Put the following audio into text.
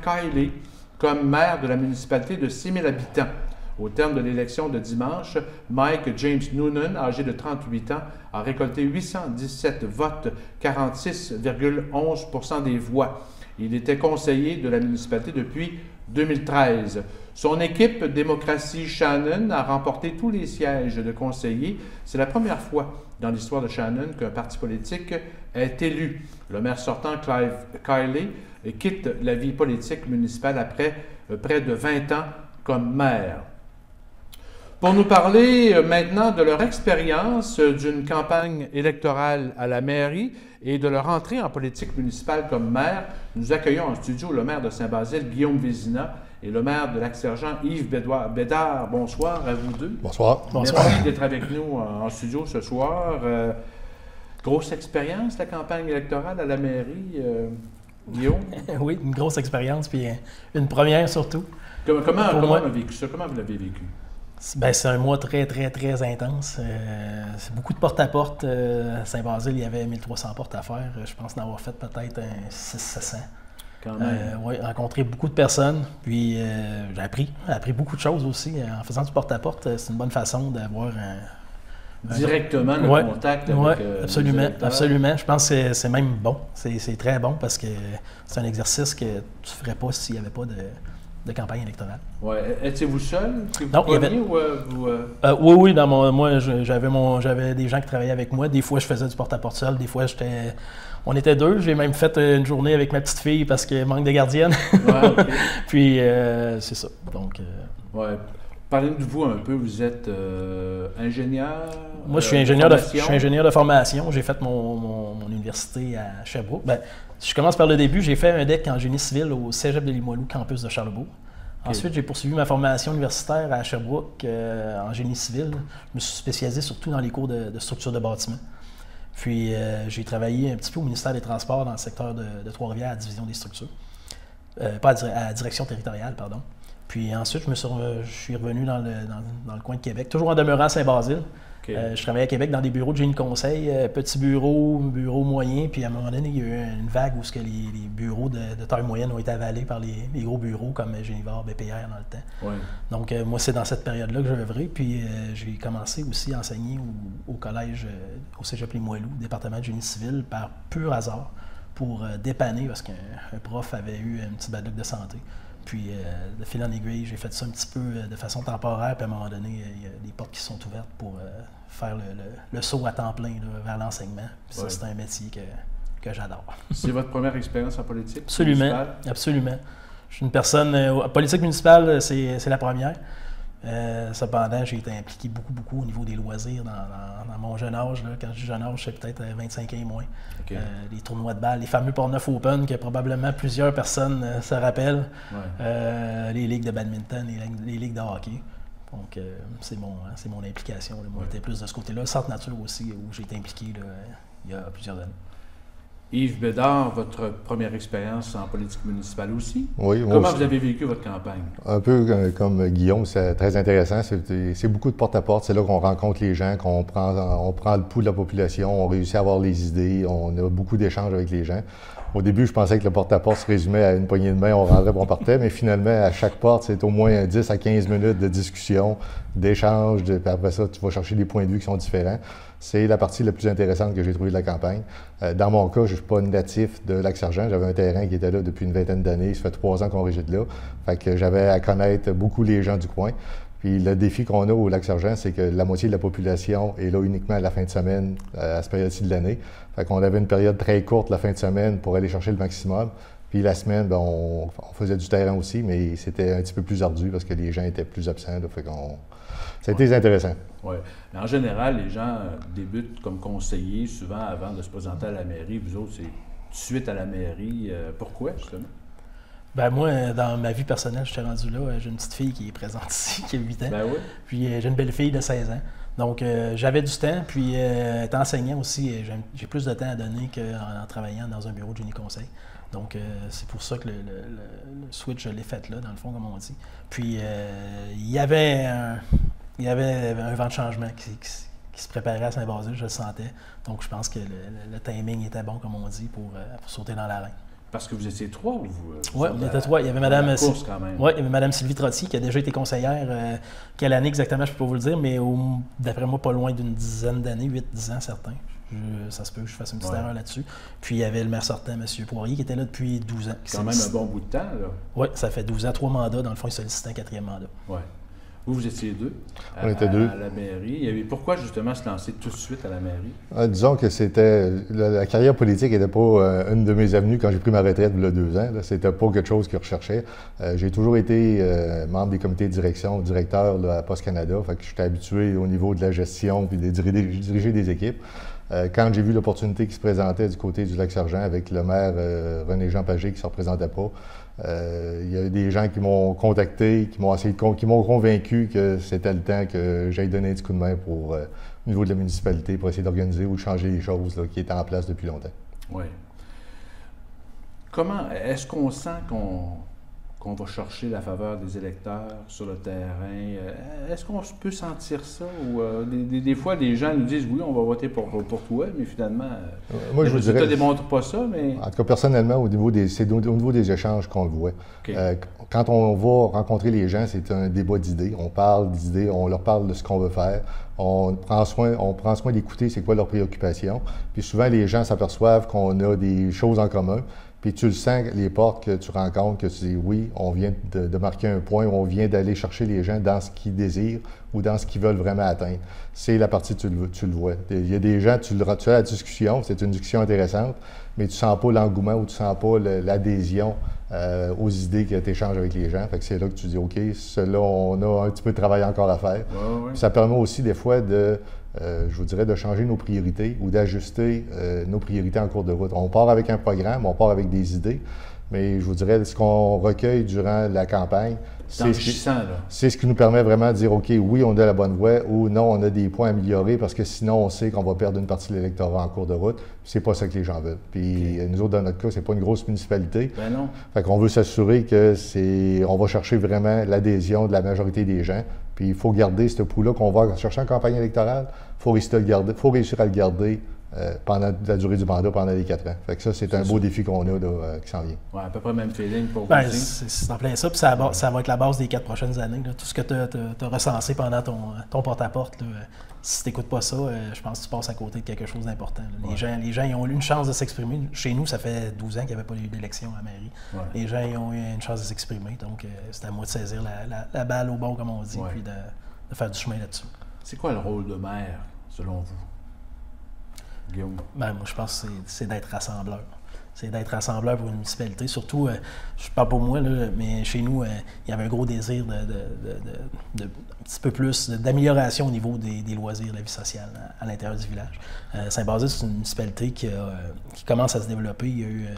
Kiley comme maire de la municipalité de 6 000 habitants. Au terme de l'élection de dimanche, Mike James Noonan, âgé de 38 ans, a récolté 817 votes, 46,11 % des voix. Il était conseiller de la municipalité depuis 2013. Son équipe Démocratie Shannon a remporté tous les sièges de conseillers. C'est la première fois dans l'histoire de Shannon qu'un parti politique est élu. Le maire sortant, Clive Kiley, quitte la vie politique municipale après près de 20 ans comme maire. Pour nous parler maintenant de leur expérience d'une campagne électorale à la mairie et de leur entrée en politique municipale comme maire, nous accueillons en studio le maire de Saint-Basile, Guillaume Vézina, et le maire de Lac-Sergent, Yves Bédard. Bonsoir à vous deux. Bonsoir. Merci d'être avec nous en studio ce soir. Grosse expérience, la campagne électorale à la mairie, Guillaume? Oui, une grosse expérience, puis une première surtout. Comment on a vécu ça? Comment vous l'avez vécu? Ben, c'est un mois très, très, très intense. C'est beaucoup de porte-à-porte. À Saint-Basile, il y avait 1300 portes à faire. Je pense en avoir fait peut-être 600-700. Quand même. Oui, rencontré beaucoup de personnes. Puis j'ai appris beaucoup de choses aussi. En faisant du porte-à-porte, c'est une bonne façon d'avoir directement le contact avec absolument, absolument. Je pense que c'est même bon. C'est très bon parce que c'est un exercice que tu ne ferais pas s'il n'y avait pas de campagne électorale. Oui. Étiez-vous seul? Non, il y avait... oui, j'avais des gens qui travaillaient avec moi. Des fois, je faisais du porte-à-porte seul. Des fois, on était deux. J'ai même fait une journée avec ma petite fille parce qu'il manque de gardienne. Ouais, okay. Puis, c'est ça. Donc, ouais. Parlez-nous de vous un peu. Vous êtes ingénieur? Moi, je suis ingénieur de formation. J'ai fait mon université à Sherbrooke. Ben, si je commence par le début, j'ai fait un DEC en génie civil au Cégep de Limoilou, campus de Charlebourg. Okay. Ensuite, j'ai poursuivi ma formation universitaire à Sherbrooke en génie civil. Je me suis spécialisé surtout dans les cours de structure de bâtiment. Puis, j'ai travaillé un petit peu au ministère des Transports dans le secteur de Trois-Rivières à la division des structures. Pas à la direction territoriale, pardon. Puis ensuite, je suis revenu dans le coin de Québec, toujours en demeurant à Saint-Basile. Okay. Je travaillais à Québec dans des bureaux de génie conseil, petits bureaux moyens. Puis à un moment donné, il y a eu une vague où les bureaux de taille moyenne ont été avalés par les gros bureaux comme Génivore, BPR dans le temps. Ouais. Donc moi, c'est dans cette période-là que j'ai œuvré. Puis j'ai commencé aussi à enseigner au collège, au Cégep Limoilou, département de génie civil, par pur hasard, pour dépanner, parce qu'un prof avait eu un petit bad luck de santé. Puis, de fil en aiguille, j'ai fait ça un petit peu de façon temporaire. Puis, à un moment donné, il y a des portes qui sont ouvertes pour faire le saut à temps plein là, vers l'enseignement. Puis, ça, c'est un métier que j'adore. C'est votre première expérience en politique? Absolument, absolument. Je suis une personne... politique municipale, c'est la première. Cependant, j'ai été impliqué beaucoup au niveau des loisirs dans mon jeune âge. Là. Quand je dis jeune âge, c'est peut-être 25 ans et moins. Okay. Les tournois de balles, les fameux Portneuf Open que probablement plusieurs personnes se rappellent. Ouais. Les ligues de badminton, les ligues de hockey. Donc, c'est mon implication. Là. Moi, j'étais plus de ce côté-là. Le Centre Nature aussi, où j'ai été impliqué là, il y a plusieurs années. Yves Bédard, votre première expérience en politique municipale aussi. Oui, comment vous avez vécu votre campagne? Un peu comme Guillaume, c'est très intéressant. C'est beaucoup de porte-à-porte. C'est là qu'on rencontre les gens, qu'on prend le pouls de la population, on réussit à avoir les idées, on a beaucoup d'échanges avec les gens. Au début, je pensais que le porte-à-porte se résumait à une poignée de main, on rentrait, on partait, mais finalement, à chaque porte, c'est au moins 10 à 15 minutes de discussion, d'échange, puis après ça, tu vas chercher des points de vue qui sont différents. C'est la partie la plus intéressante que j'ai trouvée de la campagne. Dans mon cas, je ne suis pas natif de Lac-Sergent. J'avais un terrain qui était là depuis une vingtaine d'années. Ça fait 3 ans qu'on réside là. Fait que j'avais à connaître beaucoup les gens du coin. Puis le défi qu'on a au Lac-Sergent, c'est que la moitié de la population est là uniquement à la fin de semaine, à cette période-ci de l'année. Fait qu'on avait une période très courte la fin de semaine pour aller chercher le maximum. Puis la semaine, ben, on faisait du terrain aussi, mais c'était un petit peu plus ardu parce que les gens étaient plus absents. Là, fait qu'on... Ça a été intéressant. Oui. En général, les gens débutent comme conseillers souvent avant de se présenter à la mairie. Vous autres, c'est tout de suite à la mairie. Pourquoi, justement? Ben moi, dans ma vie personnelle, je suis rendu là. J'ai une petite fille qui est présente ici, qui a 8 ans. Ben oui. Puis j'ai une belle fille de 16 ans. Donc, j'avais du temps. Puis, étant enseignant aussi, j'ai plus de temps à donner qu'en travaillant dans un bureau de génie conseil. Donc, c'est pour ça que le switch, je l'ai fait là, dans le fond, comme on dit. Puis, il y avait un vent de changement qui se préparait à Saint-Basile, je le sentais. Donc, je pense que le timing était bon, comme on dit, pour sauter dans l'arène. Parce que vous étiez trois ou vous? Oui, on était trois. Il y avait Madame, course, quand même. Ouais, il y avait Madame Sylvie Trottier qui a déjà été conseillère. Quelle année exactement, je ne peux pas vous le dire, mais d'après moi, pas loin d'une dizaine d'années, 8-10 ans certains. Ça se peut que je fasse une petite erreur là-dessus. Puis il y avait le maire sortant, M. Poirier, qui était là depuis 12 ans. C'est quand même un bon bout de temps, là. Oui, ça fait 12 ans, 3 mandats. Dans le fond, il sollicitait un 4e mandat. Oui. Vous étiez deux. On était deux. À la mairie. Pourquoi justement se lancer tout de suite à la mairie? Disons que c'était. La carrière politique n'était pas une de mes avenues quand j'ai pris ma retraite il y a 2 ans. C'était pas quelque chose que je recherchais. J'ai toujours été membre des comités de direction, directeur là, à Poste Canada. Fait que j'étais habitué au niveau de la gestion puis de diriger des équipes. Quand j'ai vu l'opportunité qui se présentait du côté du Lac-Sargent avec le maire René-Jean Pagé qui ne se représentait pas, il y a des gens qui m'ont contacté, qui m'ont convaincu que c'était le temps que j'aille donner un petit coup de main au niveau de la municipalité pour essayer d'organiser ou de changer les choses là, qui étaient en place depuis longtemps. Oui. Comment est-ce qu'on sent qu'on va chercher la faveur des électeurs sur le terrain? Est-ce qu'on peut sentir ça? Ou des fois, les gens nous disent « Oui, on va voter pour toi », mais finalement, moi, je vous dirais, ne démontre pas ça. Mais... En tout cas, personnellement, c'est au niveau des échanges qu'on le voit. Okay. Quand on va rencontrer les gens, c'est un débat d'idées. On parle d'idées, on leur parle de ce qu'on veut faire. On prend soin d'écouter c'est quoi leurs préoccupations. Puis souvent, les gens s'aperçoivent qu'on a des choses en commun. Puis tu le sens, les portes que tu rencontres, que tu dis oui, on vient de marquer un point, on vient d'aller chercher les gens dans ce qu'ils désirent ou dans ce qu'ils veulent vraiment atteindre. C'est la partie, tu le vois. Il y a des gens, tu as la discussion, c'est une discussion intéressante, mais tu sens pas l'engouement ou tu sens pas l'adhésion aux idées que tu échanges avec les gens. Fait que c'est là que tu dis, OK, cela, on a un petit peu de travail encore à faire. Ouais. Ça permet aussi des fois je vous dirais, de changer nos priorités ou d'ajuster nos priorités en cours de route. On part avec un programme, on part avec des idées, mais je vous dirais, ce qu'on recueille durant la campagne, c'est ce qui nous permet vraiment de dire, OK, oui, on a la bonne voie, ou non, on a des points à améliorer, parce que sinon, on sait qu'on va perdre une partie de l'électorat en cours de route. C'est pas ça que les gens veulent. Puis nous autres, dans notre cas, c'est pas une grosse municipalité. Ben non. Fait qu'on veut s'assurer on va chercher vraiment l'adhésion de la majorité des gens. Puis il faut garder ce pouls-là qu'on va chercher en campagne électorale. Il faut réussir à le garder pendant la durée du mandat, pendant les 4 ans. Fait que ça, c'est un beau défi qu'on a là, qui s'en vient. Oui, à peu près le même feeling pour vous. C'est en plein ça, puis ça va être la base des 4 prochaines années. Là. Tout ce que tu as recensé pendant ton porte-à-porte, si tu n'écoutes pas ça, je pense que tu passes à côté de quelque chose d'important. Les gens ils ont eu une chance de s'exprimer. Chez nous, ça fait 12 ans qu'il n'y avait pas eu d'élection à la mairie. Ouais. Les gens ils ont eu une chance de s'exprimer. Donc, c'est à moi de saisir la balle au bon, comme on dit, puis de faire du chemin là-dessus. C'est quoi le rôle de maire, selon vous, Guillaume? Moi, je pense que c'est d'être rassembleur. C'est d'être rassembleur pour une municipalité. Surtout, je parle pour moi, là, mais chez nous, il y avait un gros désir de un petit peu plus d'amélioration au niveau des loisirs, de la vie sociale à l'intérieur du village. Saint-Basile, c'est une municipalité qui commence à se développer. Il y a eu